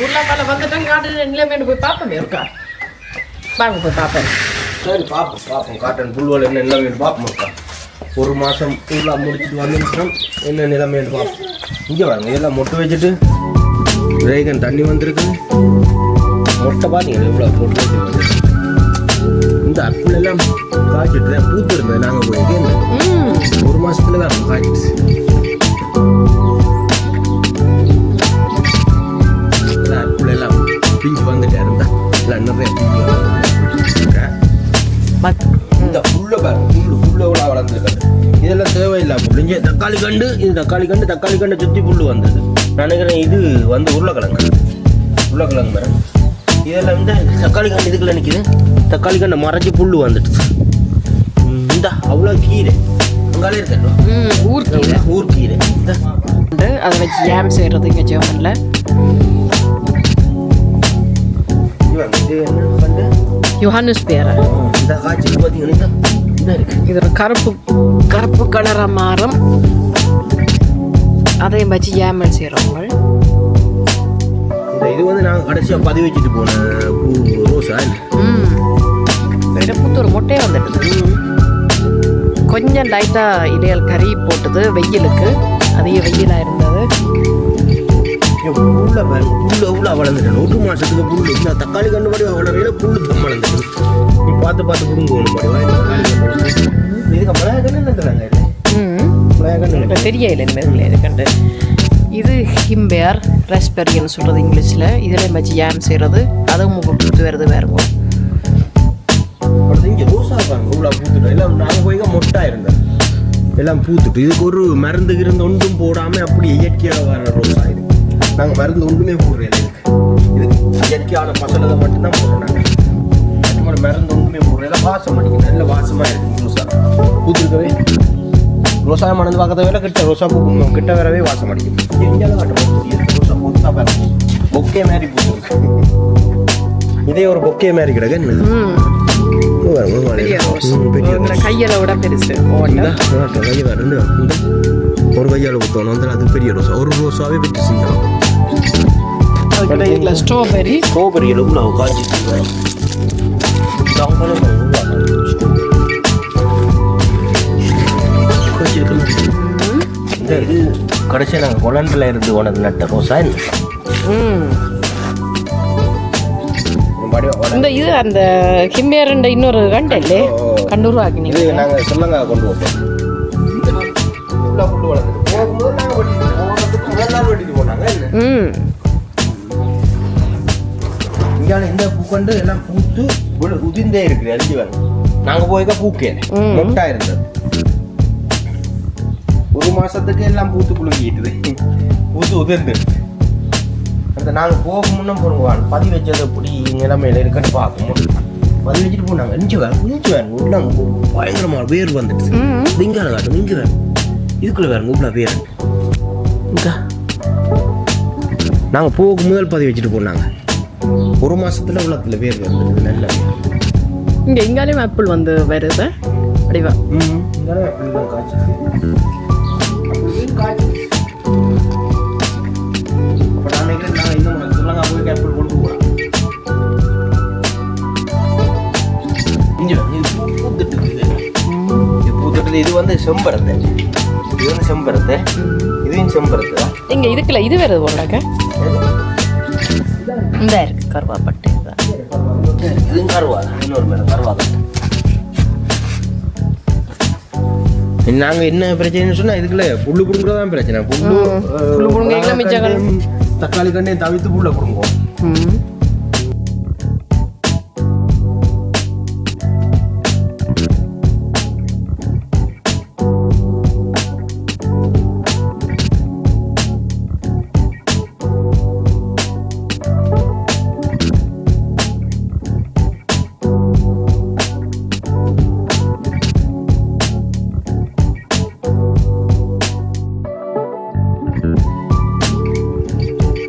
ஊர்லாம் மேலே வந்துட்டேன் காட்டு நிலைமைன்னு போய் பார்ப்பேன் இருக்கா வாங்க போய் பார்ப்பேன். சரி பார்ப்போம் காட்டன் புல்வல் என்ன நிலைமைன்னு பார்ப்போம் இருக்கா. ஒரு மாதம் ஃபுல்லாக முடிச்சுட்டு வந்துருக்கோம் என்ன நிலைமைன்னு பார்ப்போம். இங்கே வாங்க இதெல்லாம் மொட்டை வச்சுட்டு ரேகன் தண்ணி வந்திருக்கு. மொட்டை பார்த்தீங்க எவ்வளோ மொட்டை வச்சுருக்கு. இந்த அப்புள் எல்லாம் காய்ச்சிட்டு பூத்து இருந்தது. நாங்கள் போய் ஒரு மாதத்துல தான் காய்ச்சிச்சு. அப்புள் எல்லாம் பிஞ்சு வந்துட்டே இருந்தா எல்லாம் நிறைய இந்த புல்ல புல்ல வளர்ந்துருக்காரு. இதெல்லாம் தேவையில்லை புள்ளிங்க. தக்காளி கண்டு இது தக்காளி கண்டு சுற்றி புல் வந்தது. நான் நினைக்கிறேன் இது வந்து உருளைக்கிழங்கு மரம். இதெல்லாம் இந்த தக்காளி கண்டு இதுக்குள்ள நிற்கிது. தக்காளி கண்டை மறைச்சி புல் வந்துட்டு இந்த அவ்வளோ கீரை அங்காலே இருக்கட்டும். ஊர்க்கீரை அதை வச்சு ஜாம் செய்கிறது இங்கே ஜெர்மனில். யோஹானஸ் பேரை இந்த காய்ச்சி பார்த்தீங்கன்னா இது ஒரு கருப்பு கலராக மாறும். அதையும் வச்சு ஜாமல் செய்கிறவங்க. இது வந்து நாங்கள் கடைசியாக பதிவு வச்சுட்டு போன பூ ரோஸா. பூத்து ஒரு மொட்டையாக வந்துடுது. கொஞ்சம் லைட்டாக இலையல் கறி போட்டது வெயிலுக்கு. அதிக வெயிலாக இருந்தது. புல்ல பாருங்க புல்லு எவ்வளோ வளர்ந்துட்டேன். ஒரு மாதத்துக்கு புல் இந்த தக்காளி கண்டு மாதிரி வளரையில புல்லு தான் வளர்ந்துட்டு. நீ பார்த்து புடுங்க இதுக்கு மிளகாய் தெரியல இதுக்கண்டு. இது ஹிம்பேர் ராஸ்பெரின்னு சொல்கிறது இங்கிலீஷில். இதில் வச்சு ஜாம் செய்கிறது. அதுவும் பூத்து வருது வேறுங்க. இங்கே ரோஸா பாருங்க இவ்வளோ பூத்துட்டோம். எல்லாம் நாங்கள் போய் மொட்டா இருந்தேன். எல்லாம் பூத்துட்டு இதுக்கு ஒரு மருந்து இருந்து ஒன்றும் போடாமல் அப்படி இயற்கையாக வர ரோஸா. இது நாங்கள் மருந்து ஒன்றுமே போடுறோம். இதுக்கு இயற்கையான மசாலா மட்டும்தான் போடுறோம். நாங்கள் மருந்து ஒன்றுமே போடுறோம். எல்லாம் வாசம் அடிக்கும். நல்ல வாசமாக இருக்குது ரோஸா பூத்துருக்கவே. ரோசா மணந்து பார்க்கறத வேலை கிட்ட ரோசா பூ கிட்ட வரவே வாசம் அடிக்கும். எங்கேயாவது காட்டும் ரோசா பூத்தா பாருங்க பொக்கே மாதிரி பூத்துருக்கு. இதே ஒரு பொக்கே மாதிரி கிடக்கு. கையில விட பெருசு ஒரு கையால் ஊற்றணும் வந்து அது பெரிய ரோசா. ஒரு ரோசாவே பெற்று செஞ்சோம். ஸ்ட்ராபெரி எவ்வளோ காய்ச்சிட்டு இது கடைசியாக நாங்கள் கொலண்டில் இருந்து உனது நட்ட ரோசா. இந்த இது அந்த ஹிம்பேரண்ட இன்னொரு கண்டை இல்லை கண்டுருவாக்கி இது நாங்கள் சொல்லங்க கொண்டு வைப்போம். புல்லு வளர்ந்து போகும்போது நாங்கள் வெட்டிட்டு போனாங்க. இங்கே இந்த பூக்கண்டு எல்லாம் பூத்து உதிர்ந்தே இருக்குது. அழிஞ்சு வேணும். நாங்கள் போய்க்க பூக்கேன் மொட்டா இருந்தது. ஒரு மாசத்துக்கு எல்லாம் பூத்து குலுங்கிட்டுது. பூத்து உதிர்ந்து அந்த நாங்கள் போக முன்னே போடுவான் பதி வச்சது எப்படி நிலைமையில இருக்குன்னு பார்க்கணும். பதி வச்சுட்டு போனாங்க. இஞ்சி வேணும் உள்ள பயங்கரமாக வேர் வந்துட்டு இங்கே காட்டும். இங்கே வேணும் இதுக்குள்ள வேறுங்க இவ்வளோ வேர். நாங்கள் போக முதல் பதி வச்சுட்டு போனாங்க. ஒரு மாசத்துல உள்ளத்துல வேர் வந்துடுது. நல்ல இங்கே இங்காலையும் ஆப்பிள் வந்து வருது அப்படிவா. இங்காலே ஆப்பிள் தான் காய்ச்சி காய்ச்சி. அப்போ நான் நினைக்கிறேன் நாங்கள் இன்னும் சொல்லங்க போய் ஆப்பிள் கொண்டு போகலாம். இங்கே பூத்துட்டு இது வந்து செம்பருத்தை. இது வந்து செம்பருத்தை. இதுவும் செம்பருத்தை தான். இங்கே இதுக்குள்ள இது வேறு போடாக்க இந்த இருக்கு கருவாப்பட்டை. இதுவும் கருவா இன்னொரு மேடம் கருவாதான். நாங்கள் என்ன பிரச்சனைன்னு சொன்னால் இதுக்குள்ள புல்லு பிடுங்குறதான் பிரச்சனை. புல்லு புடுங்க தக்காளி கண்ணையும் தவிர்த்து புல்லை பிடுங்குவோம்.